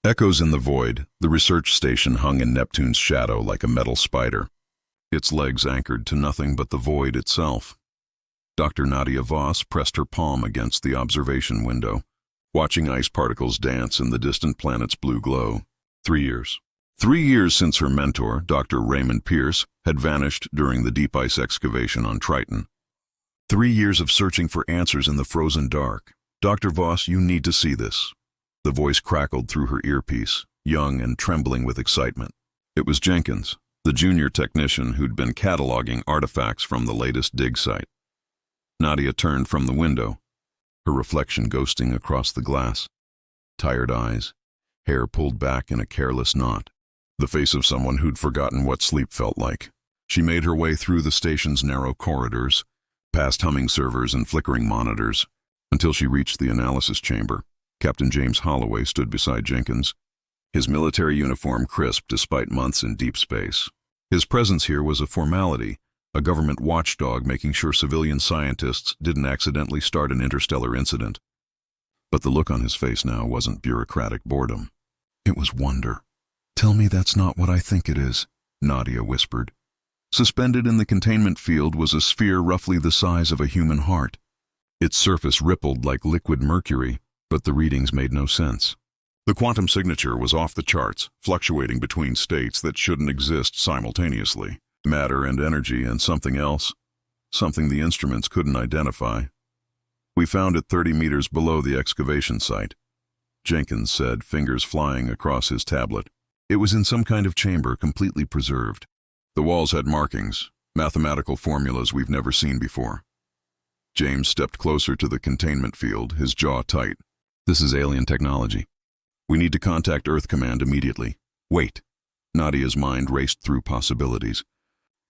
Echoes in the void, the research station hung in Neptune's shadow like a metal spider, its legs anchored to nothing but the void itself. Dr. Nadia Voss pressed her palm against the observation window, watching ice particles dance in the distant planet's blue glow. 3 years. 3 years since her mentor, Dr. Raymond Pierce, had vanished during the deep ice excavation on Triton. 3 years of searching for answers in the frozen dark. Dr. Voss, you need to see this. The voice crackled through her earpiece, young and trembling with excitement. It was Jenkins, the junior technician who'd been cataloging artifacts from the latest dig site. Nadia turned from the window, her reflection ghosting across the glass. Tired eyes, hair pulled back in a careless knot. The face of someone who'd forgotten what sleep felt like. She made her way through the station's narrow corridors, past humming servers and flickering monitors, until she reached the analysis chamber. Captain James Holloway stood beside Jenkins, his military uniform crisp despite months in deep space. His presence here was a formality, a government watchdog making sure civilian scientists didn't accidentally start an interstellar incident. But the look on his face now wasn't bureaucratic boredom. It was wonder. "Tell me that's not what I think it is," Nadia whispered. Suspended in the containment field was a sphere roughly the size of a human heart. Its surface rippled like liquid mercury, but the readings made no sense. The quantum signature was off the charts, fluctuating between states that shouldn't exist simultaneously. Matter and energy and something else, something the instruments couldn't identify. "We found it 30 meters below the excavation site," Jenkins said, fingers flying across his tablet. It was in some kind of chamber, completely preserved. The walls had markings, mathematical formulas we've never seen before. James stepped closer to the containment field, his jaw tight. "This is alien technology. We need to contact Earth Command immediately." "Wait." Nadia's mind raced through possibilities.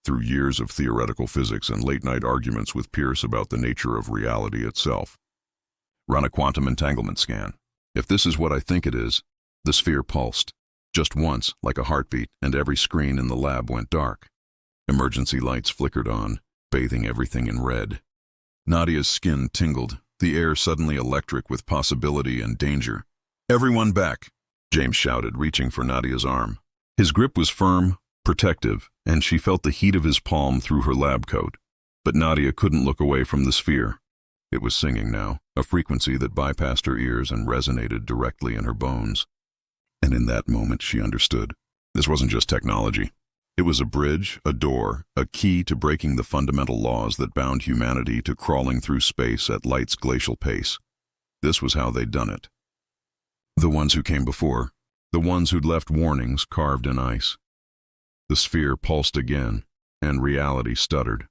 Through years of theoretical physics and late-night arguments with Pierce about the nature of reality itself. "Run a quantum entanglement scan. If this is what I think it is." The sphere pulsed. Just once, like a heartbeat, and every screen in the lab went dark. Emergency lights flickered on, bathing everything in red. Nadia's skin tingled, the air suddenly electric with possibility and danger. "Everyone back," James shouted, reaching for Nadia's arm. His grip was firm, protective, and she felt the heat of his palm through her lab coat. But Nadia couldn't look away from the sphere. It was singing now, a frequency that bypassed her ears and resonated directly in her bones. And in that moment she understood. This wasn't just technology. It was a bridge, a door, a key to breaking the fundamental laws that bound humanity to crawling through space at light's glacial pace. This was how they'd done it. The ones who came before, the ones who'd left warnings carved in ice. The sphere pulsed again, and reality stuttered.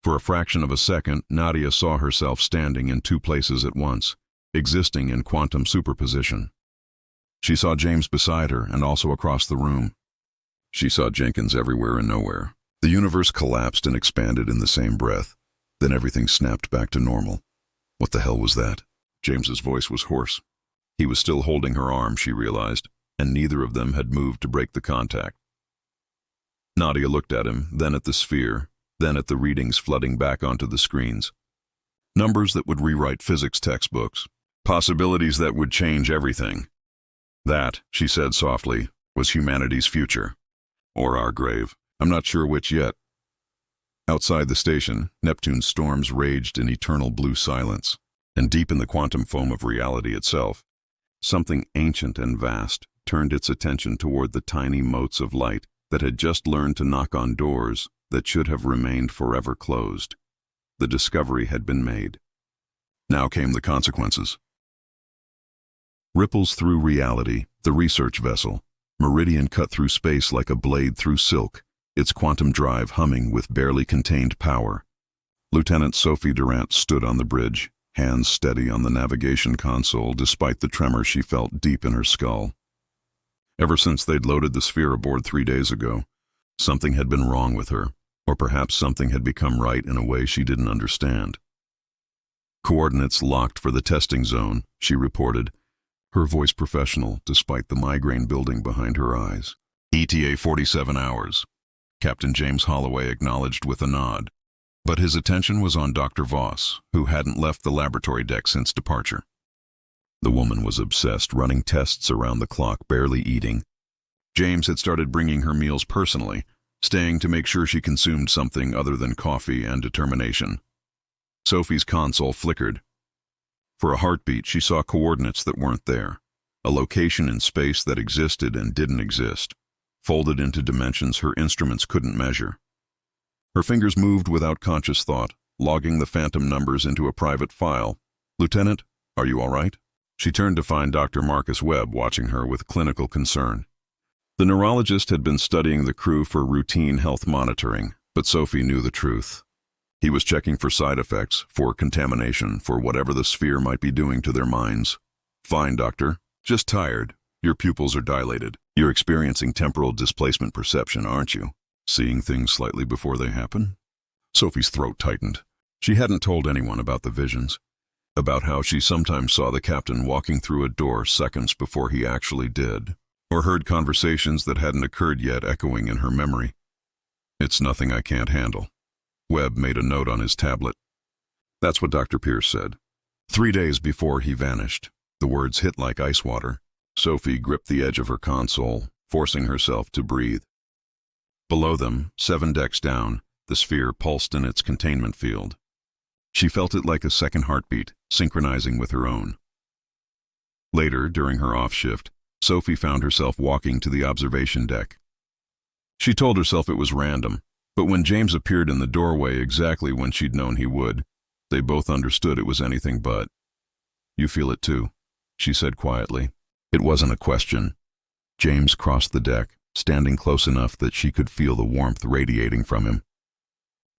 For a fraction of a second, Nadia saw herself standing in two places at once, existing in quantum superposition. She saw James beside her and also across the room. She saw Jenkins everywhere and nowhere. The universe collapsed and expanded in the same breath. Then everything snapped back to normal. What the hell was that? James's voice was hoarse. He was still holding her arm, she realized, and neither of them had moved to break the contact. Nadia looked at him, then at the sphere, then at the readings flooding back onto the screens. Numbers that would rewrite physics textbooks. Possibilities that would change everything. That, she said softly, was humanity's future. Or our grave. I'm not sure which yet. Outside the station, Neptune's storms raged in eternal blue silence. And deep in the quantum foam of reality itself, something ancient and vast turned its attention toward the tiny motes of light that had just learned to knock on doors that should have remained forever closed. The discovery had been made. Now came the consequences. Ripples through reality, the research vessel, Meridian cut through space like a blade through silk, its quantum drive humming with barely contained power. Lieutenant Sophie Durant stood on the bridge, hands steady on the navigation console despite the tremor she felt deep in her skull. Ever since they'd loaded the sphere aboard 3 days ago, something had been wrong with her, or perhaps something had become right in a way she didn't understand. "Coordinates locked for the testing zone," she reported, her voice professional despite the migraine building behind her eyes. "ETA 47 hours. Captain James Holloway acknowledged with a nod. But his attention was on Dr. Voss, who hadn't left the laboratory deck since departure. The woman was obsessed, running tests around the clock, barely eating. James had started bringing her meals personally, staying to make sure she consumed something other than coffee and determination. Sophie's console flickered. For a heartbeat, she saw coordinates that weren't there, a location in space that existed and didn't exist, folded into dimensions her instruments couldn't measure. Her fingers moved without conscious thought, logging the phantom numbers into a private file. "Lieutenant, are you all right?" She turned to find Dr. Marcus Webb watching her with clinical concern. The neurologist had been studying the crew for routine health monitoring, but Sophie knew the truth. He was checking for side effects, for contamination, for whatever the sphere might be doing to their minds. "Fine, doctor. Just tired. Your pupils are dilated. You're experiencing temporal displacement perception, aren't you? Seeing things slightly before they happen?" Sophie's throat tightened. She hadn't told anyone about the visions, about how she sometimes saw the captain walking through a door seconds before he actually did, or heard conversations that hadn't occurred yet echoing in her memory. "It's nothing I can't handle." Webb made a note on his tablet. That's what Dr. Pierce said. 3 days before he vanished. The words hit like ice water. Sophie gripped the edge of her console, forcing herself to breathe. Below them, 7 decks down, the sphere pulsed in its containment field. She felt it like a second heartbeat, synchronizing with her own. Later, during her off shift, Sophie found herself walking to the observation deck. She told herself it was random, but when James appeared in the doorway exactly when she'd known he would, they both understood it was anything but. "You feel it too," she said quietly. It wasn't a question. James crossed the deck, standing close enough that she could feel the warmth radiating from him.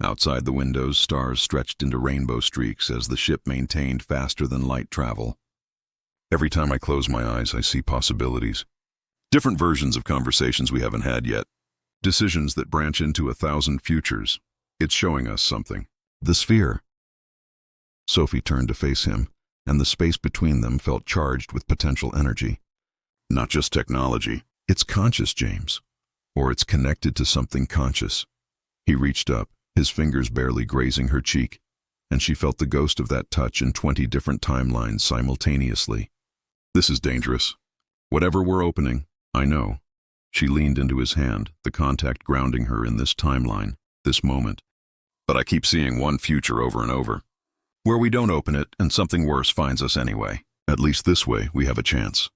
Outside the windows, stars stretched into rainbow streaks as the ship maintained faster-than-light travel. "Every time I close my eyes, I see possibilities. Different versions of conversations we haven't had yet. Decisions that branch into 1,000 futures. It's showing us something." "The sphere." Sophie turned to face him, and the space between them felt charged with potential energy. "Not just technology. It's conscious, James. Or it's connected to something conscious." He reached up, his fingers barely grazing her cheek, and she felt the ghost of that touch in 20 different timelines simultaneously. "This is dangerous. Whatever we're opening, I know." She leaned into his hand, the contact grounding her in this timeline, this moment. "But I keep seeing one future over and over, where we don't open it and something worse finds us anyway. At least this way we have a chance."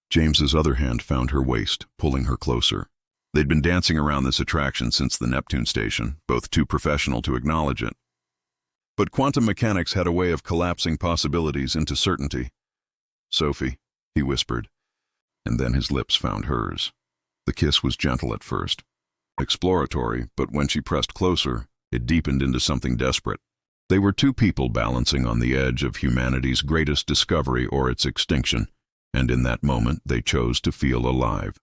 James's other hand found her waist, pulling her closer. They'd been dancing around this attraction since the Neptune station, both too professional to acknowledge it. But quantum mechanics had a way of collapsing possibilities into certainty. "Sophie," he whispered, and then his lips found hers. The kiss was gentle at first, exploratory, but when she pressed closer, it deepened into something desperate. They were two people balancing on the edge of humanity's greatest discovery or its extinction, and in that moment they chose to feel alive.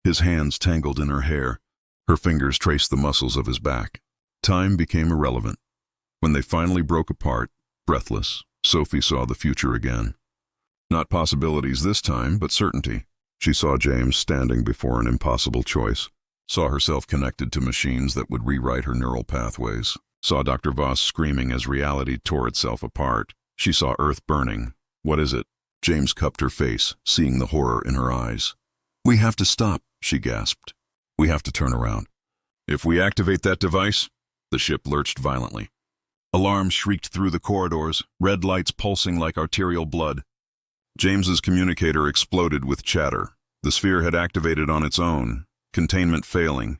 His hands tangled in her hair, her fingers traced the muscles of his back. Time became irrelevant. When they finally broke apart, breathless, Sophie saw the future again. Not possibilities this time, but certainty. She saw James standing before an impossible choice, saw herself connected to machines that would rewrite her neural pathways, saw Dr. Voss screaming as reality tore itself apart. She saw Earth burning. "What is it?" James cupped her face, seeing the horror in her eyes. "We have to stop," she gasped. "We have to turn around." "If we activate that device?" The ship lurched violently. Alarms shrieked through the corridors, red lights pulsing like arterial blood. James's communicator exploded with chatter. The sphere had activated on its own, containment failing,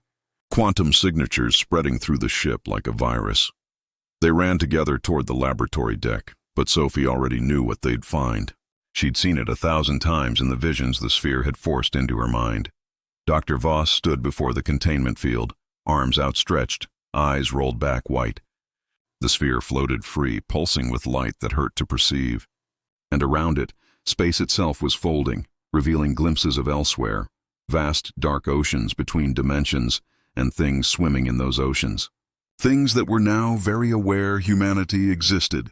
quantum signatures spreading through the ship like a virus. They ran together toward the laboratory deck, but Sophie already knew what they'd find. She'd seen it 1,000 times in the visions the sphere had forced into her mind. Dr. Voss stood before the containment field, arms outstretched, eyes rolled back white. The sphere floated free, pulsing with light that hurt to perceive. And around it, space itself was folding, revealing glimpses of elsewhere, vast dark oceans between dimensions, and things swimming in those oceans. Things that were now very aware humanity existed.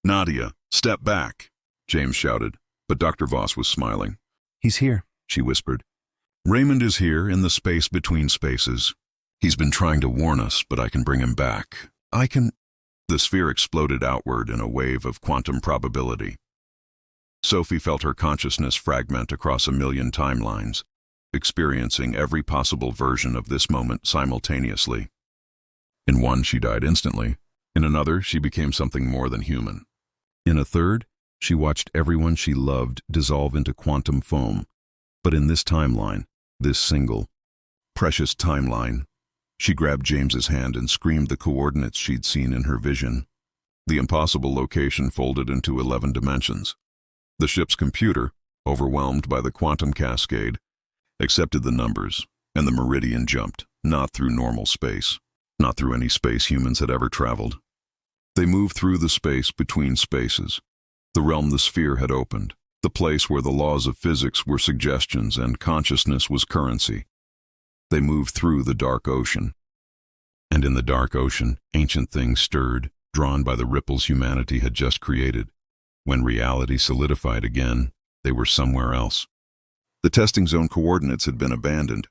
"Nadia, step back," James shouted, but Dr. Voss was smiling. "He's here," she whispered. "Raymond is here in the space between spaces. He's been trying to warn us, but I can bring him back. I can—" The sphere exploded outward in a wave of quantum probability. Sophie felt her consciousness fragment across a million timelines, experiencing every possible version of this moment simultaneously. In one, she died instantly. In another, she became something more than human. In a third, she watched everyone she loved dissolve into quantum foam. But in this timeline, this single, precious timeline, she grabbed James's hand and screamed the coordinates she'd seen in her vision. The impossible location folded into 11 dimensions. The ship's computer, overwhelmed by the quantum cascade, accepted the numbers, and the meridian jumped, not through normal space, not through any space humans had ever traveled. They moved through the space between spaces, the realm the sphere had opened, the place where the laws of physics were suggestions and consciousness was currency. They moved through the dark ocean. And in the dark ocean, ancient things stirred, drawn by the ripples humanity had just created. When reality solidified again, they were somewhere else. The testing zone coordinates had been abandoned.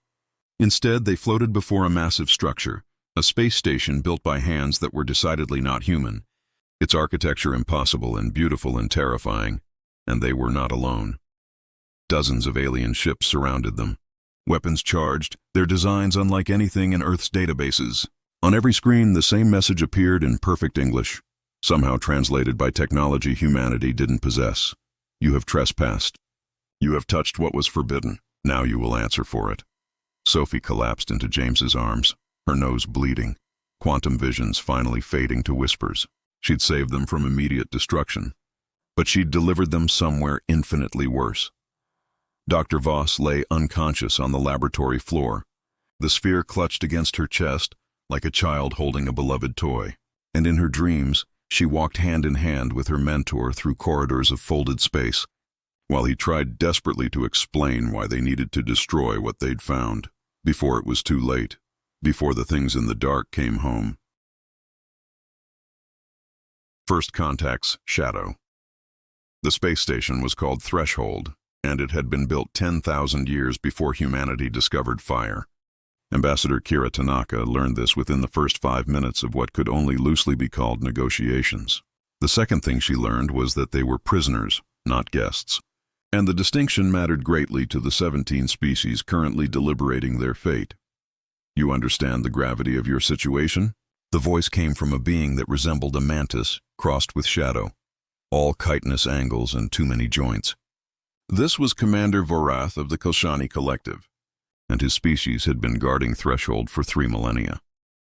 Instead, they floated before a massive structure, a space station built by hands that were decidedly not human, its architecture impossible and beautiful and terrifying, and they were not alone. Dozens of alien ships surrounded them, weapons charged, their designs unlike anything in Earth's databases. On every screen, the same message appeared in perfect English, somehow translated by technology humanity didn't possess. You have trespassed. You have touched what was forbidden. Now you will answer for it. Sophie collapsed into James's arms, her nose bleeding, quantum visions finally fading to whispers. She'd saved them from immediate destruction, but she'd delivered them somewhere infinitely worse. Dr. Voss lay unconscious on the laboratory floor, the sphere clutched against her chest like a child holding a beloved toy. And in her dreams, she walked hand in hand with her mentor through corridors of folded space, while he tried desperately to explain why they needed to destroy what they'd found, before it was too late, before the things in the dark came home. First Contact's Shadow. The space station was called Threshold, and it had been built 10,000 years before humanity discovered fire. Ambassador Kira Tanaka learned this within the first 5 minutes of what could only loosely be called negotiations. The second thing she learned was that they were prisoners, not guests. And the distinction mattered greatly to the 17 species currently deliberating their fate. You understand the gravity of your situation? The voice came from a being that resembled a mantis, crossed with shadow, all chitinous angles and too many joints. This was Commander Vorath of the Koshani Collective, and his species had been guarding Threshold for 3 millennia.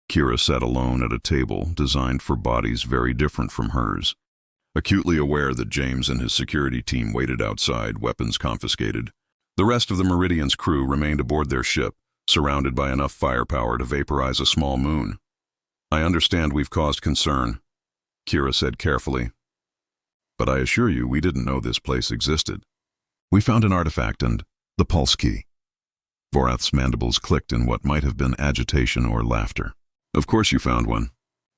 Kira sat alone at a table designed for bodies very different from hers, acutely aware that James and his security team waited outside, weapons confiscated. The rest of the Meridian's crew remained aboard their ship, surrounded by enough firepower to vaporize a small moon. I understand we've caused concern, Kira said carefully, but I assure you we didn't know this place existed. We found an artifact and the pulse key. Vorath's mandibles clicked in what might have been agitation or laughter. Of course you found one.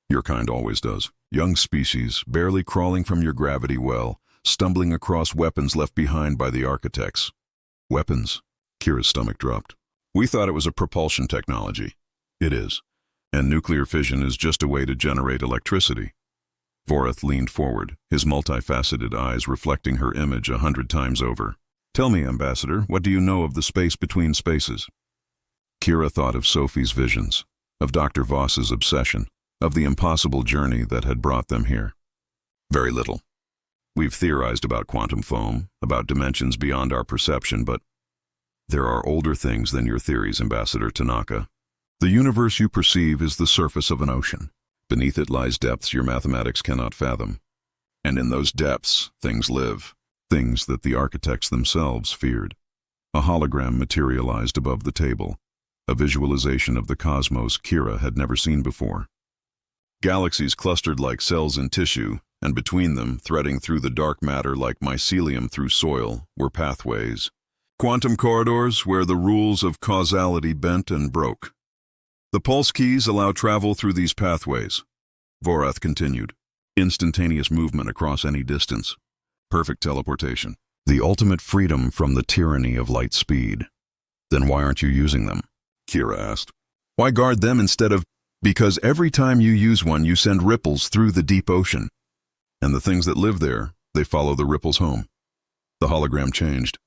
Your kind always does. Young species, barely crawling from your gravity well, stumbling across weapons left behind by the architects. Weapons? Kira's stomach dropped. We thought it was a propulsion technology. It is. And nuclear fission is just a way to generate electricity. Vorath leaned forward, his multifaceted eyes reflecting her image 100 times over. Tell me, Ambassador, what do you know of the space between spaces? Kira thought of Sophie's visions, of Dr. Voss's obsession, of the impossible journey that had brought them here. Very little. We've theorized about quantum foam, about dimensions beyond our perception, but there are older things than your theories, Ambassador Tanaka. The universe you perceive is the surface of an ocean. Beneath it lies depths your mathematics cannot fathom. And in those depths, things live, things that the architects themselves feared. A hologram materialized above the table, a visualization of the cosmos Kira had never seen before. Galaxies clustered like cells in tissue, and between them, threading through the dark matter like mycelium through soil, were pathways. Quantum corridors where the rules of causality bent and broke. The pulse keys allow travel through these pathways, Vorath continued. Instantaneous movement across any distance. Perfect teleportation. The ultimate freedom from the tyranny of light speed. Then why aren't you using them? Kira asked. Why guard them instead of... Because every time you use one, you send ripples through the deep ocean. And the things that live there, they follow the ripples home. The hologram changed.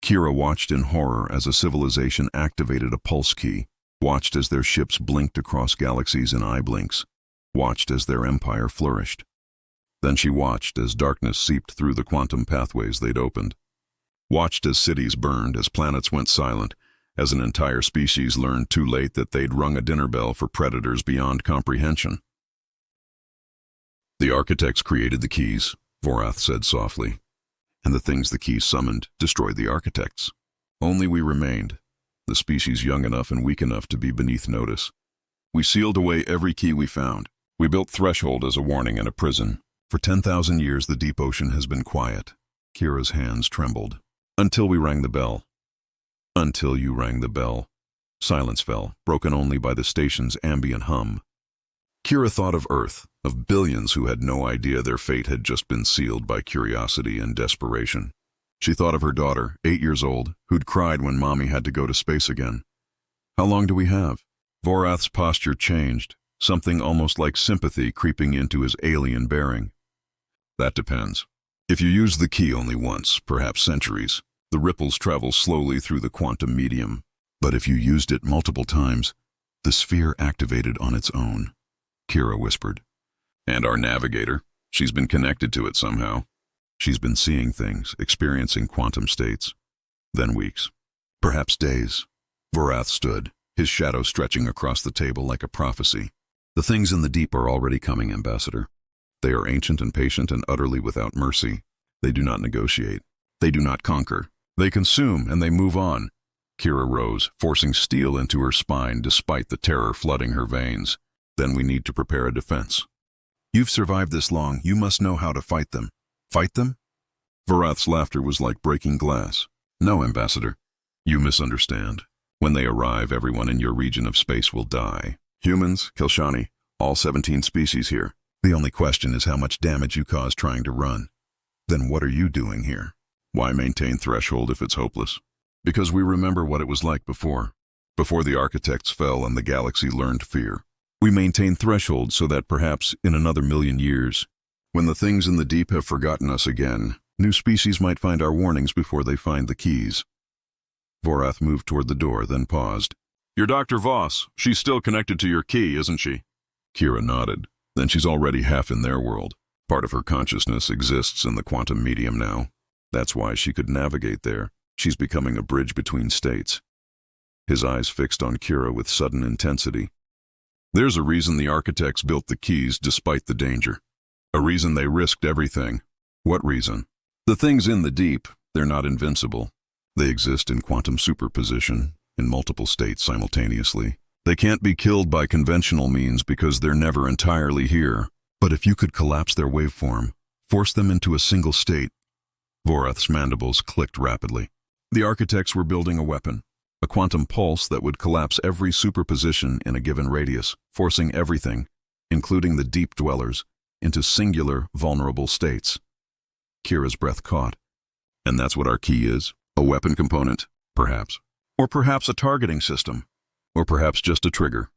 Kira watched in horror as a civilization activated a pulse key, watched as their ships blinked across galaxies in eye blinks, watched as their empire flourished. Then she watched as darkness seeped through the quantum pathways they'd opened. Watched as cities burned, as planets went silent, as an entire species learned too late that they'd rung a dinner bell for predators beyond comprehension. The architects created the keys, Vorath said softly, and the things the keys summoned destroyed the architects. Only we remained, the species young enough and weak enough to be beneath notice. We sealed away every key we found. We built Threshold as a warning and a prison. For 10,000 years the deep ocean has been quiet. Kira's hands trembled. Until we rang the bell. Until you rang the bell. Silence fell, broken only by the station's ambient hum. Kira thought of Earth, of billions who had no idea their fate had just been sealed by curiosity and desperation. She thought of her daughter, 8 years old, who'd cried when Mommy had to go to space again. How long do we have? Vorath's posture changed, something almost like sympathy creeping into his alien bearing. That depends. If you use the key only once, perhaps centuries, the ripples travel slowly through the quantum medium. But if you used it multiple times, the sphere activated on its own, Kira whispered. And our navigator, she's been connected to it somehow. She's been seeing things, experiencing quantum states. Then weeks, perhaps days. Vorath stood, his shadow stretching across the table like a prophecy. The things in the deep are already coming, Ambassador. They are ancient and patient and utterly without mercy. They do not negotiate. They do not conquer. They consume and they move on. Kira rose, forcing steel into her spine despite the terror flooding her veins. Then we need to prepare a defense. You've survived this long, you must know how to fight them. Fight them? Vorath's laughter was like breaking glass. No, Ambassador. You misunderstand. When they arrive, everyone in your region of space will die. Humans, Kilshani, all 17 species here. The only question is how much damage you cause trying to run. Then what are you doing here? Why maintain Threshold if it's hopeless? Because we remember what it was like before. Before the architects fell and the galaxy learned fear. We maintain Threshold so that perhaps in another 1,000,000 years, when the things in the deep have forgotten us again, new species might find our warnings before they find the keys. Vorath moved toward the door, then paused. You're Dr. Voss. She's still connected to your key, isn't she? Kira nodded. Then she's already half in their world. Part of her consciousness exists in the quantum medium now. That's why she could navigate there. She's becoming a bridge between states. His eyes fixed on Kira with sudden intensity. There's a reason the architects built the keys despite the danger. A reason they risked everything. What reason? The things in the deep, they're not invincible. They exist in quantum superposition, in multiple states simultaneously. They can't be killed by conventional means because they're never entirely here. But if you could collapse their waveform, force them into a single state. Vorath's mandibles clicked rapidly. The architects were building a weapon, a quantum pulse that would collapse every superposition in a given radius, forcing everything, including the deep dwellers, into singular, vulnerable states. Kira's breath caught. And that's what our key is? A weapon component, perhaps. Or perhaps a targeting system. Or perhaps just a trigger.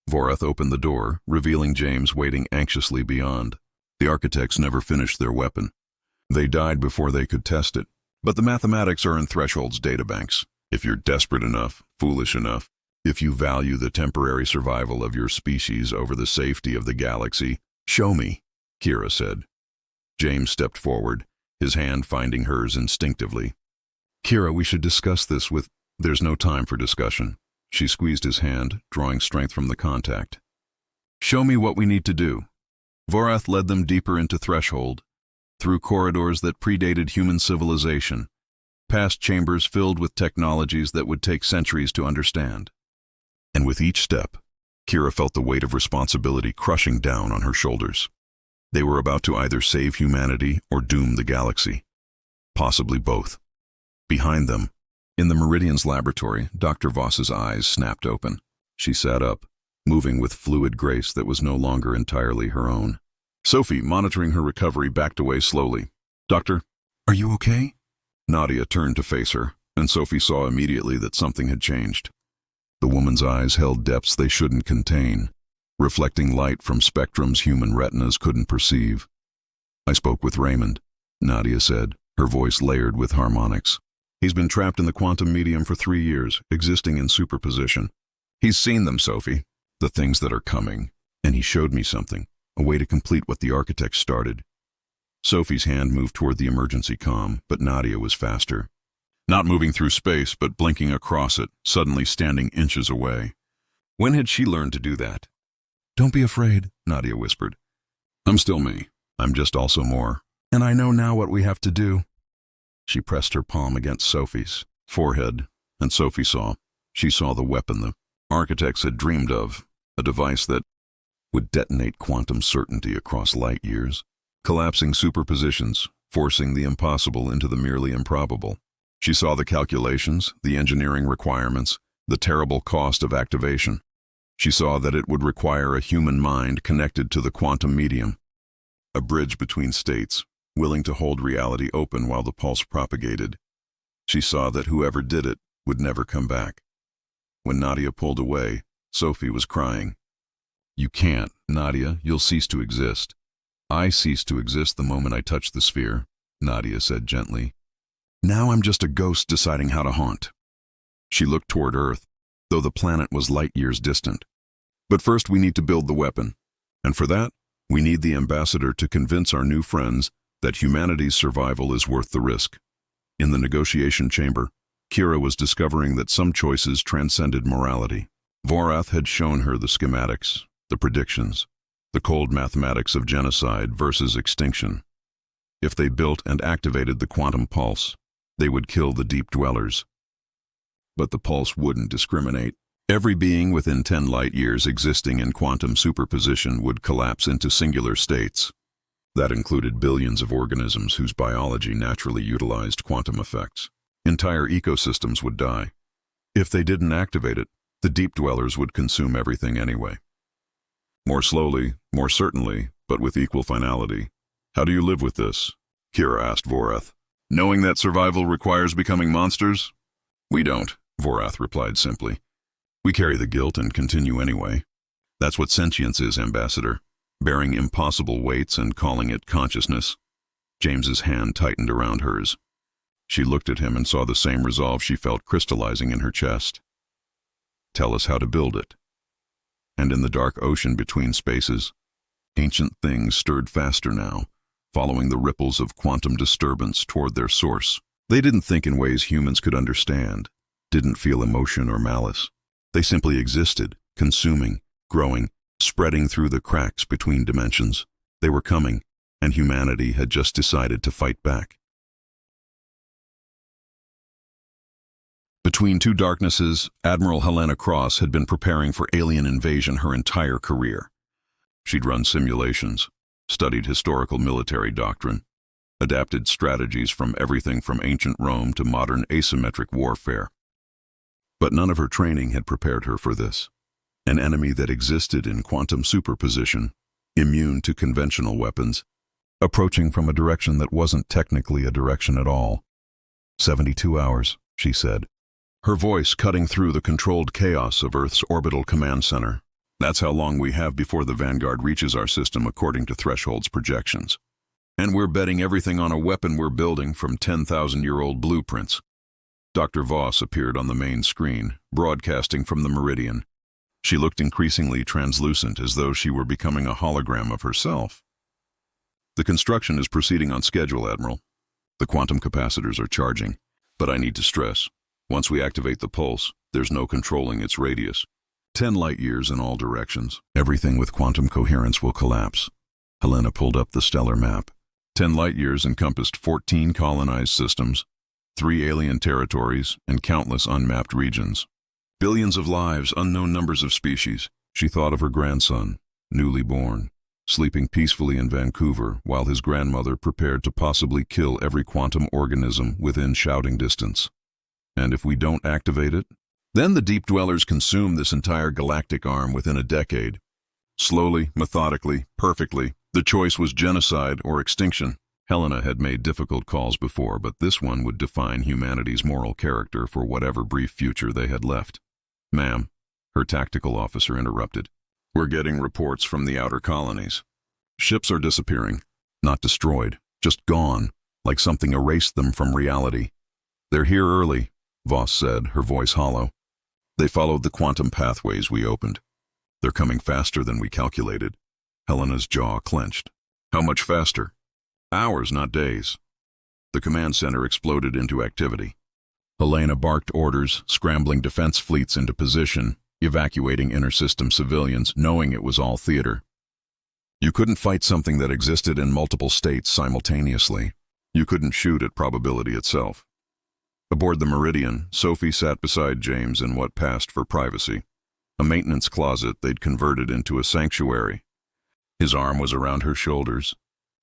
Vorath opened the door, revealing James waiting anxiously beyond. The architects never finished their weapon. They died before they could test it. But the mathematics are in Threshold's databanks. If you're desperate enough, foolish enough, if you value the temporary survival of your species over the safety of the galaxy, show me, Kira said. James stepped forward, his hand finding hers instinctively. Kira, we should discuss this with... There's no time for discussion. She squeezed his hand, drawing strength from the contact. Show me what we need to do. Vorath led them deeper into Threshold, through corridors that predated human civilization, past chambers filled with technologies that would take centuries to understand. And with each step, Kira felt the weight of responsibility crushing down on her shoulders. They were about to either save humanity or doom the galaxy. Possibly both. Behind them, in the Meridian's laboratory, Dr. Voss's eyes snapped open. She sat up, moving with fluid grace that was no longer entirely her own. Sophie, monitoring her recovery, backed away slowly. Doctor, are you okay? Nadia turned to face her, and Sophie saw immediately that something had changed. The woman's eyes held depths they shouldn't contain, reflecting light from spectrums human retinas couldn't perceive. I spoke with Raymond, Nadia said, her voice layered with harmonics. He's been trapped in the quantum medium for 3 years, existing in superposition. He's seen them, Sophie, the things that are coming, and he showed me something, a way to complete what the architect started. Sophie's hand moved toward the emergency comm, but Nadia was faster. Not moving through space, but blinking across it, suddenly standing inches away. When had she learned to do that? "Don't be afraid," Nadia whispered. "I'm still me. I'm just also more. And I know now what we have to do." She pressed her palm against Sophie's forehead, and Sophie saw. She saw the weapon the architects had dreamed of, a device that would detonate quantum certainty across light years, collapsing superpositions, forcing the impossible into the merely improbable. She saw the calculations, the engineering requirements, the terrible cost of activation. She saw that it would require a human mind connected to the quantum medium, a bridge between states, willing to hold reality open while the pulse propagated. She saw that whoever did it would never come back. When Nadia pulled away, Sophie was crying. "You can't, Nadia, you'll cease to exist." "I cease to exist the moment I touch the sphere," Nadia said gently. "Now I'm just a ghost deciding how to haunt." She looked toward Earth, though the planet was light years distant. "But first we need to build the weapon. And for that, we need the ambassador to convince our new friends that humanity's survival is worth the risk." In the negotiation chamber, Kira was discovering that some choices transcended morality. Vorath had shown her the schematics, the predictions, the cold mathematics of genocide versus extinction. If they built and activated the quantum pulse, they would kill the deep dwellers. But the pulse wouldn't discriminate. Every being within 10 light years existing in quantum superposition would collapse into singular states. That included billions of organisms whose biology naturally utilized quantum effects. Entire ecosystems would die. If they didn't activate it, the deep dwellers would consume everything anyway. More slowly, more certainly, but with equal finality. "How do you live with this?" Kira asked Vorath. "Knowing that survival requires becoming monsters?" "We don't," Vorath replied simply. "We carry the guilt and continue anyway. That's what sentience is, Ambassador. Bearing impossible weights and calling it consciousness." James's hand tightened around hers. She looked at him and saw the same resolve she felt crystallizing in her chest. "Tell us how to build it." And in the dark ocean between spaces, ancient things stirred faster now, following the ripples of quantum disturbance toward their source. They didn't think in ways humans could understand, didn't feel emotion or malice. They simply existed, consuming, growing, spreading through the cracks between dimensions. They were coming, and humanity had just decided to fight back. Between two darknesses, Admiral Helena Cross had been preparing for alien invasion her entire career. She'd run simulations, studied historical military doctrine, adapted strategies from everything from ancient Rome to modern asymmetric warfare. But none of her training had prepared her for this. An enemy that existed in quantum superposition, immune to conventional weapons, approaching from a direction that wasn't technically a direction at all. 72 hours, she said, her voice cutting through the controlled chaos of Earth's orbital command center. That's how long we have before the Vanguard reaches our system according to Threshold's projections. And we're betting everything on a weapon we're building from 10,000-year-old blueprints. Dr. Voss appeared on the main screen, broadcasting from the Meridian. She looked increasingly translucent, as though she were becoming a hologram of herself. "The construction is proceeding on schedule, Admiral. The quantum capacitors are charging. But I need to stress, once we activate the pulse, there's no controlling its radius. 10 light years in all directions. Everything with quantum coherence will collapse." Helena pulled up the stellar map. 10 light years encompassed 14 colonized systems, 3 alien territories, and countless unmapped regions. Billions of lives, unknown numbers of species. She thought of her grandson, newly born, sleeping peacefully in Vancouver while his grandmother prepared to possibly kill every quantum organism within shouting distance. And if we don't activate it, then the deep dwellers consume this entire galactic arm within a decade. Slowly, methodically, perfectly. The choice was genocide or extinction. Helena had made difficult calls before, but this one would define humanity's moral character for whatever brief future they had left. "Ma'am," her tactical officer interrupted. "We're getting reports from the outer colonies. Ships are disappearing. Not destroyed, just gone. like something erased them from reality. "They're here early," Voss said, her voice hollow. "They followed the quantum pathways we opened. They're coming faster than we calculated." Helena's jaw clenched. "How much faster?" "Hours, not days." The command center exploded into activity. Helena barked orders, scrambling defense fleets into position, evacuating inter-system civilians, knowing it was all theater. You couldn't fight something that existed in multiple states simultaneously. You couldn't shoot at probability itself. Aboard the Meridian, Sophie sat beside James in what passed for privacy, a maintenance closet they'd converted into a sanctuary. His arm was around her shoulders.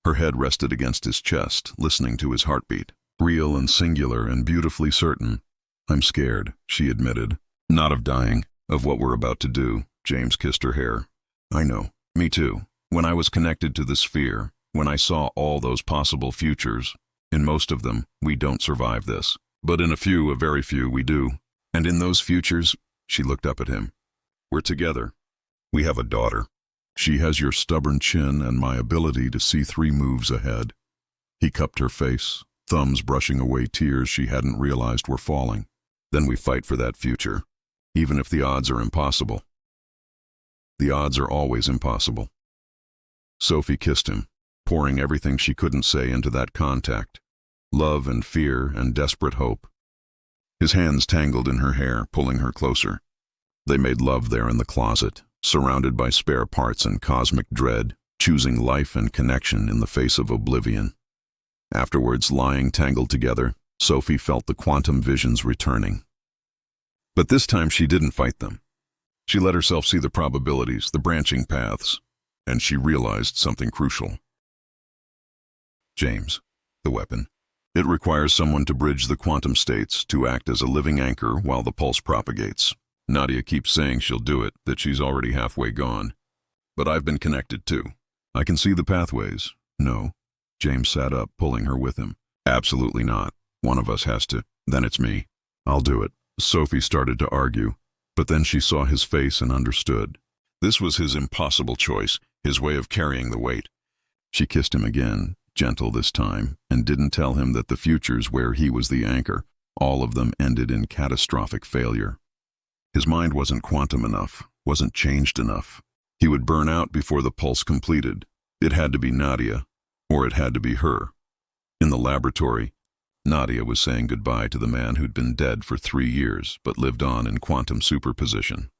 Her head rested against his chest, listening to his heartbeat. Real and singular and beautifully certain. "I'm scared," she admitted. "Not of dying, of what we're about to do." James kissed her hair. "I know. Me too. When I was connected to the sphere, when I saw all those possible futures, in most of them, we don't survive this. But in a few, a very few, we do. And in those futures," she looked up at him, "we're together. We have a daughter. She has your stubborn chin and my ability to see 3 moves ahead." He cupped her face, thumbs brushing away tears she hadn't realized were falling. "Then we fight for that future, even if the odds are impossible." "The odds are always impossible." Sophie kissed him, pouring everything she couldn't say into that contact. Love and fear and desperate hope. His hands tangled in her hair, pulling her closer. They made love there in the closet, surrounded by spare parts and cosmic dread, choosing life and connection in the face of oblivion. Afterwards, lying tangled together, Sophie felt the quantum visions returning. But this time she didn't fight them. She let herself see the probabilities, the branching paths, and she realized something crucial. James, the weapon. It requires someone to bridge the quantum states, to act as a living anchor while the pulse propagates. Nadia keeps saying she'll do it, that she's already halfway gone. But I've been connected too. I can see the pathways. No. James sat up, pulling her with him. Absolutely not. One of us has to. Then it's me. I'll do it. Sophie started to argue, but then she saw his face and understood. This was his impossible choice, his way of carrying the weight. She kissed him again, gentle this time, and didn't tell him that the futures where he was the anchor, all of them ended in catastrophic failure. His mind wasn't quantum enough, wasn't changed enough. He would burn out before the pulse completed. It had to be Nadia, or it had to be her. In the laboratory, Nadia was saying goodbye to the man who'd been dead for 3 years, but lived on in quantum superposition.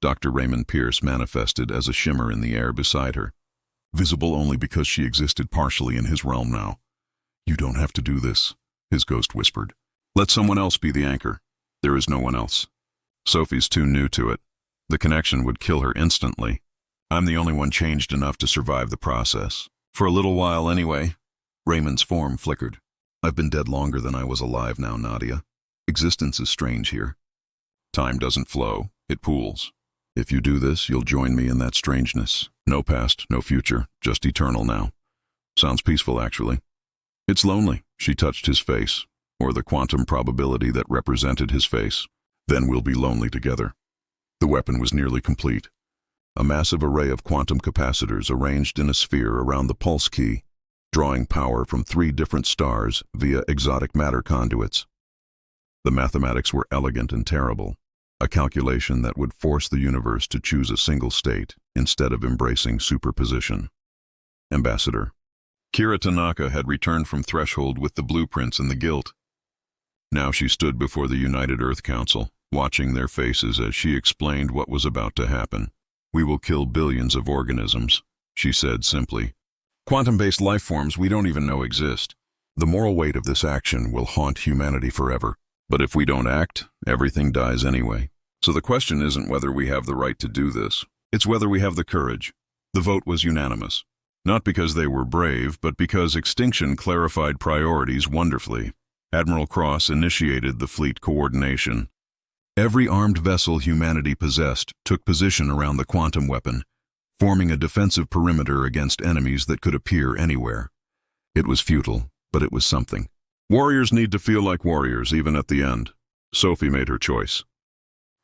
Dr. Raymond Pierce manifested as a shimmer in the air beside her, visible only because she existed partially in his realm now. "You don't have to do this," his ghost whispered. "Let someone else be the anchor. There is no one else." Sophie's too new to it. The connection would kill her instantly. "I'm the only one changed enough to survive the process. For a little while anyway." Raymond's form flickered. "I've been dead longer than I was alive now, Nadia. Existence is strange here. Time doesn't flow, it pools. If you do this, you'll join me in that strangeness. No past, no future, just eternal now. Sounds peaceful, actually." "It's lonely." She touched his face, or the quantum probability that represented his face. "Then we'll be lonely together." The weapon was nearly complete. A massive array of quantum capacitors arranged in a sphere around the pulse key, drawing power from 3 different stars via exotic matter conduits. The mathematics were elegant and terrible, a calculation that would force the universe to choose a single state instead of embracing superposition. Ambassador. Kira Tanaka had returned from Threshold with the blueprints and the guilt. Now she stood before the United Earth Council, watching their faces as she explained what was about to happen. "We will kill billions of organisms," she said simply. "Quantum-based life forms we don't even know exist. The moral weight of this action will haunt humanity forever. But if we don't act, everything dies anyway. So the question isn't whether we have the right to do this. It's whether we have the courage." The vote was unanimous. Not because they were brave, but because extinction clarified priorities wonderfully. Admiral Cross initiated the fleet coordination. Every armed vessel humanity possessed took position around the quantum weapon, forming a defensive perimeter against enemies that could appear anywhere. It was futile, but it was something. Warriors need to feel like warriors, even at the end. Sophie made her choice.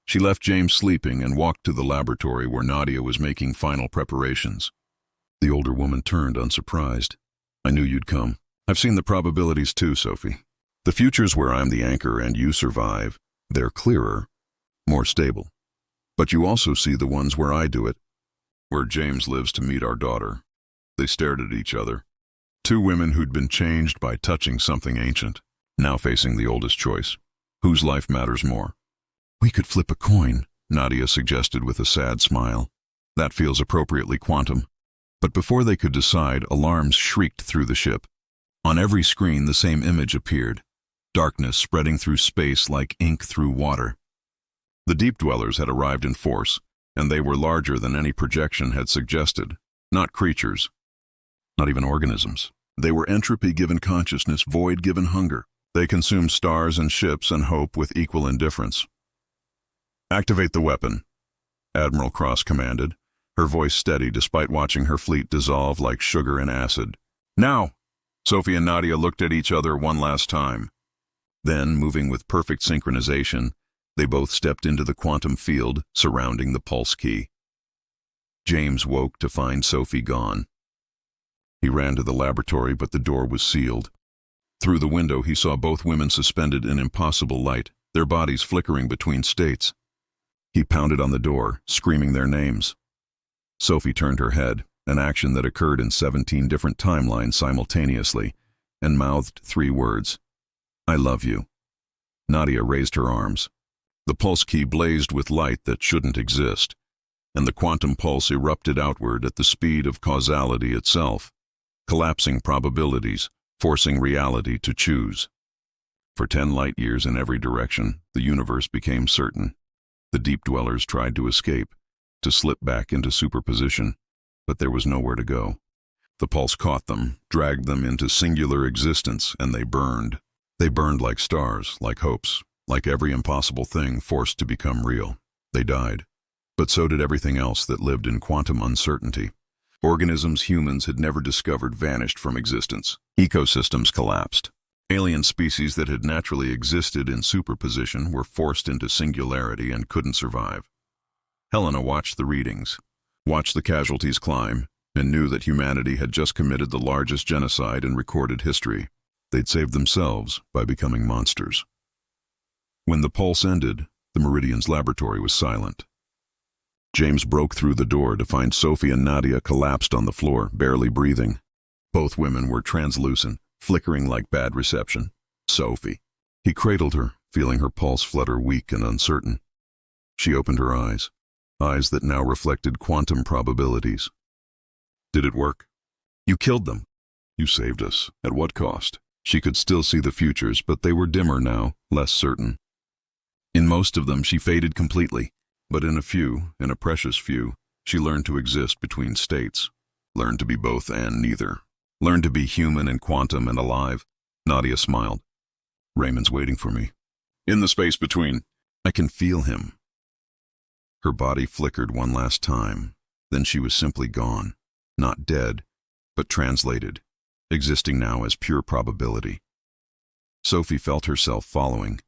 She left James sleeping and walked to the laboratory where Nadia was making final preparations. The older woman turned unsurprised. "I knew you'd come." I've seen the probabilities too, Sophie. The futures where I'm the anchor and you survive, they're clearer, more stable. But you also see the ones where I do it, where James lives to meet our daughter. They stared at each other. Two women who'd been changed by touching something ancient, now facing the oldest choice. Whose life matters more? We could flip a coin, Nadia suggested with a sad smile. That feels appropriately quantum. But before they could decide, alarms shrieked through the ship. On every screen the same image appeared, darkness spreading through space like ink through water. The deep dwellers had arrived in force, and they were larger than any projection had suggested. Not creatures, not even organisms. They were entropy given consciousness, void given hunger. They consumed stars and ships and hope with equal indifference. Activate the weapon, Admiral Cross commanded, her voice steady despite watching her fleet dissolve like sugar in acid. Now! Sophie and Nadia looked at each other one last time. Then, moving with perfect synchronization, they both stepped into the quantum field surrounding the pulse key. James woke to find Sophie gone. He ran to the laboratory, but the door was sealed. Through the window he saw both women suspended in impossible light, their bodies flickering between states. He pounded on the door, screaming their names. Sophie turned her head, an action that occurred in 17 different timelines simultaneously, and mouthed 3 words. I love you. Nadia raised her arms. The pulse key blazed with light that shouldn't exist, and the quantum pulse erupted outward at the speed of causality itself, collapsing probabilities, forcing reality to choose. For 10 light years in every direction, the universe became certain. The deep dwellers tried to escape, to slip back into superposition, but there was nowhere to go. The pulse caught them, dragged them into singular existence, and they burned. They burned like stars, like hopes, like every impossible thing forced to become real. They died. But so did everything else that lived in quantum uncertainty. Organisms humans had never discovered vanished from existence. Ecosystems collapsed. Alien species that had naturally existed in superposition were forced into singularity and couldn't survive. Helena watched the readings, watched the casualties climb, and knew that humanity had just committed the largest genocide in recorded history. They'd saved themselves by becoming monsters. When the pulse ended, the Meridian's laboratory was silent. James broke through the door to find Sophie and Nadia collapsed on the floor, barely breathing. Both women were translucent, flickering like bad reception. Sophie. He cradled her, feeling her pulse flutter weak and uncertain. She opened her eyes, eyes that now reflected quantum probabilities. Did it work? You killed them. You saved us. At what cost? She could still see the futures, but they were dimmer now, less certain. In most of them she faded completely, but in a few, in a precious few, she learned to exist between states, learned to be both and neither, learned to be human and quantum and alive. Nadia smiled. Raymond's waiting for me. In the space between. I can feel him. Her body flickered one last time, then she was simply gone, not dead, but translated, existing now as pure probability. Sophie felt herself following,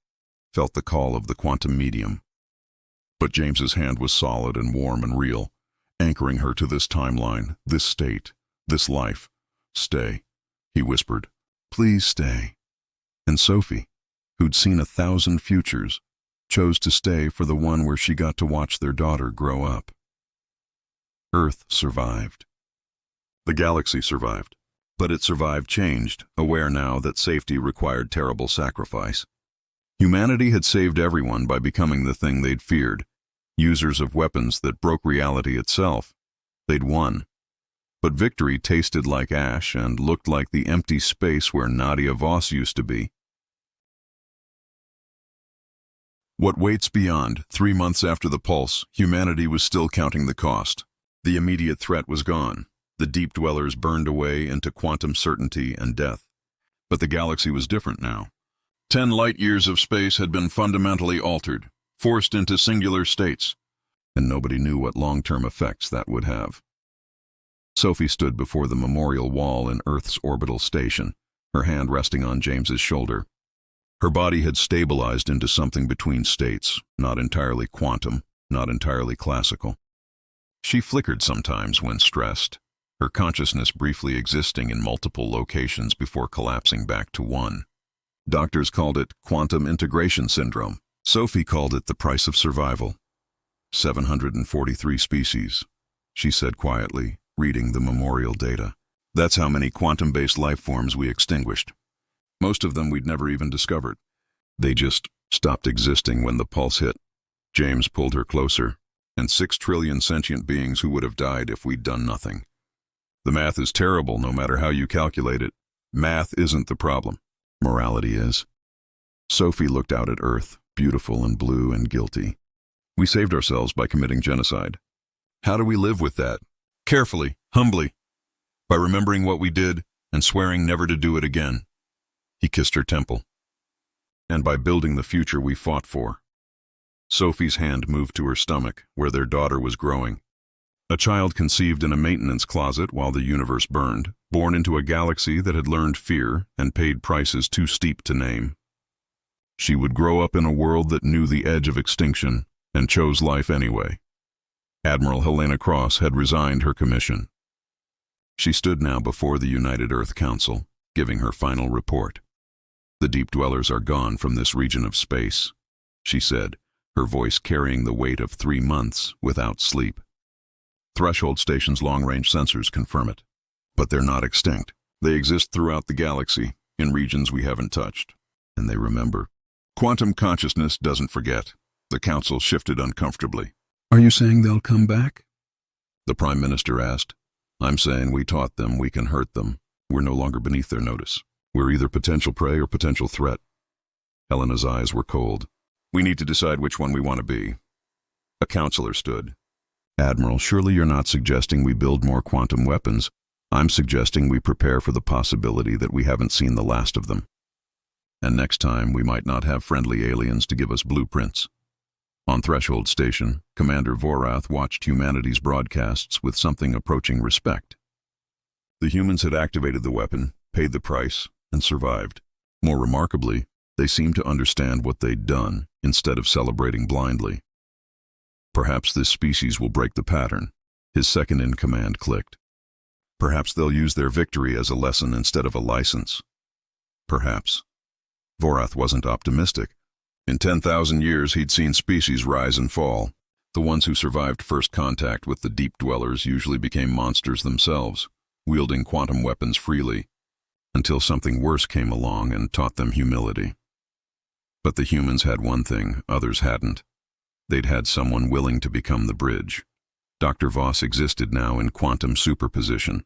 felt the call of the quantum medium. But James's hand was solid and warm and real, anchoring her to this timeline, this state, this life. Stay, he whispered. Please stay. And Sophie, who'd seen 1,000 futures, chose to stay for the one where she got to watch their daughter grow up. Earth survived. The galaxy survived. But it survived changed, aware now that safety required terrible sacrifice. Humanity had saved everyone by becoming the thing they'd feared, users of weapons that broke reality itself. They'd won. But victory tasted like ash and looked like the empty space where Nadia Voss used to be. What waits beyond? 3 months after the pulse, humanity was still counting the cost. The immediate threat was gone. The deep dwellers burned away into quantum certainty and death. But the galaxy was different now. 10 light years of space had been fundamentally altered, forced into singular states, and nobody knew what long-term effects that would have. Sophie stood before the memorial wall in Earth's orbital station, her hand resting on James's shoulder. Her body had stabilized into something between states, not entirely quantum, not entirely classical. She flickered sometimes when stressed, her consciousness briefly existing in multiple locations before collapsing back to one. Doctors called it quantum integration syndrome. Sophie called it the price of survival. 743 species, she said quietly, reading the memorial data. That's how many quantum-based life forms we extinguished. Most of them we'd never even discovered. They just stopped existing when the pulse hit. James pulled her closer, and 6 trillion sentient beings who would have died if we'd done nothing. The math is terrible no matter how you calculate it. Math isn't the problem. Morality is. Sophie looked out at Earth, beautiful and blue and guilty. We saved ourselves by committing genocide. How do we live with that? Carefully, humbly, by remembering what we did and swearing never to do it again. He kissed her temple. And by building the future we fought for. Sophie's hand moved to her stomach, where their daughter was growing. A child conceived in a maintenance closet while the universe burned, born into a galaxy that had learned fear and paid prices too steep to name. She would grow up in a world that knew the edge of extinction and chose life anyway. Admiral Helena Cross had resigned her commission. She stood now before the United Earth Council, giving her final report. The deep dwellers are gone from this region of space, she said, her voice carrying the weight of 3 months without sleep. Threshold Station's long-range sensors confirm it. But they're not extinct. They exist throughout the galaxy, in regions we haven't touched. And they remember. Quantum consciousness doesn't forget. The Council shifted uncomfortably. Are you saying they'll come back? The Prime Minister asked. I'm saying we taught them we can hurt them. We're no longer beneath their notice. We're either potential prey or potential threat. Helena's eyes were cold. We need to decide which one we want to be. A counselor stood. Admiral, surely you're not suggesting we build more quantum weapons. I'm suggesting we prepare for the possibility that we haven't seen the last of them. And next time, we might not have friendly aliens to give us blueprints. On Threshold Station, Commander Vorath watched humanity's broadcasts with something approaching respect. The humans had activated the weapon, paid the price, and survived. More remarkably, they seemed to understand what they'd done, instead of celebrating blindly. Perhaps this species will break the pattern. His second-in-command clicked. Perhaps they'll use their victory as a lesson instead of a license. Perhaps. Vorath wasn't optimistic. In 10,000 years, he'd seen species rise and fall. The ones who survived first contact with the deep dwellers usually became monsters themselves, wielding quantum weapons freely, until something worse came along and taught them humility. But the humans had one thing others hadn't. They'd had someone willing to become the bridge. Dr. Voss existed now in quantum superposition,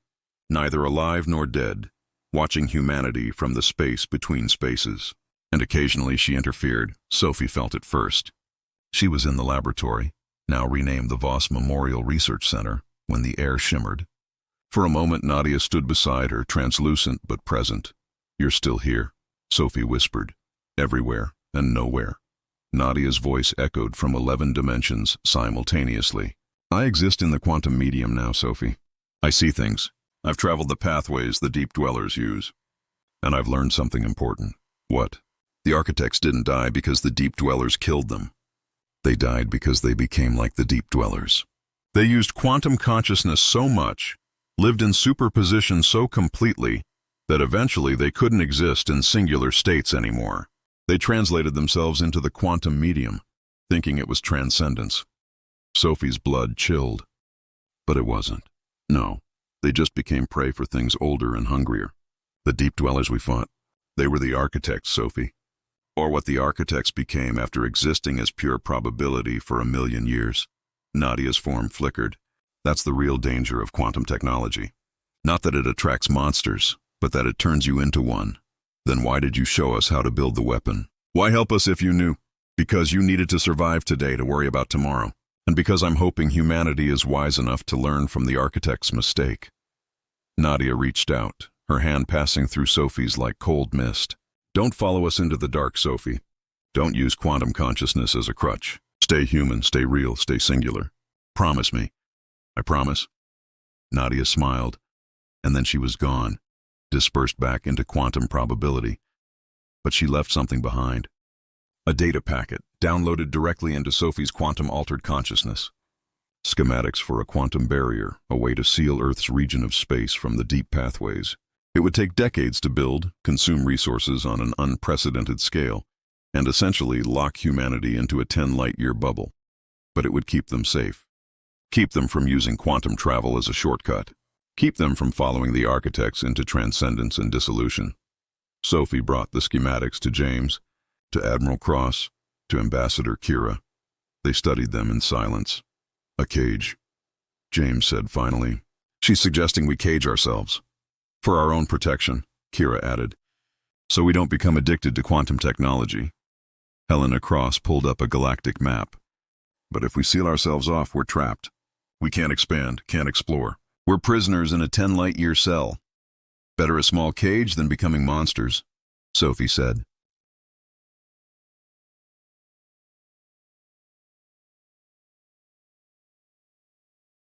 neither alive nor dead, watching humanity from the space between spaces. And occasionally she interfered. Sophie felt it first. She was in the laboratory, now renamed the Voss Memorial Research Center, when the air shimmered. For a moment Nadia stood beside her, translucent but present. You're still here, Sophie whispered. Everywhere and nowhere. Nadia's voice echoed from 11 dimensions simultaneously. I exist in the quantum medium now, Sophie. I see things. I've traveled the pathways the deep dwellers use. And I've learned something important. What? The architects didn't die because the deep dwellers killed them. They died because they became like the deep dwellers. They used quantum consciousness so much, lived in superposition so completely, that eventually they couldn't exist in singular states anymore. They translated themselves into the quantum medium, thinking it was transcendence. Sophie's blood chilled. But it wasn't. No, they just became prey for things older and hungrier. The deep dwellers we fought, they were the architects, Sophie. Or what the architects became after existing as pure probability for 1,000,000 years. Nadia's form flickered. That's the real danger of quantum technology. Not that it attracts monsters, but that it turns you into one. Then why did you show us how to build the weapon? Why help us if you knew? Because you needed to survive today to worry about tomorrow. And because I'm hoping humanity is wise enough to learn from the architect's mistake. Nadia reached out, her hand passing through Sophie's like cold mist. Don't follow us into the dark, Sophie. Don't use quantum consciousness as a crutch. Stay human, stay real, stay singular. Promise me. I promise. Nadia smiled, and then she was gone, dispersed back into quantum probability. But she left something behind. A data packet, downloaded directly into Sophie's quantum-altered consciousness. Schematics for a quantum barrier, a way to seal Earth's region of space from the deep pathways. It would take decades to build, consume resources on an unprecedented scale, and essentially lock humanity into a 10-light-year bubble. But it would keep them safe. Keep them from using quantum travel as a shortcut. Keep them from following the architects into transcendence and dissolution. Sophie brought the schematics to James, to Admiral Cross, to Ambassador Kira. They studied them in silence. A cage, James said finally. She's suggesting we cage ourselves. For our own protection, Kira added. So we don't become addicted to quantum technology. Helena Cross pulled up a galactic map. But if we seal ourselves off, we're trapped. We can't expand, can't explore. We're prisoners in a 10-light-year cell. Better a small cage than becoming monsters, Sophie said.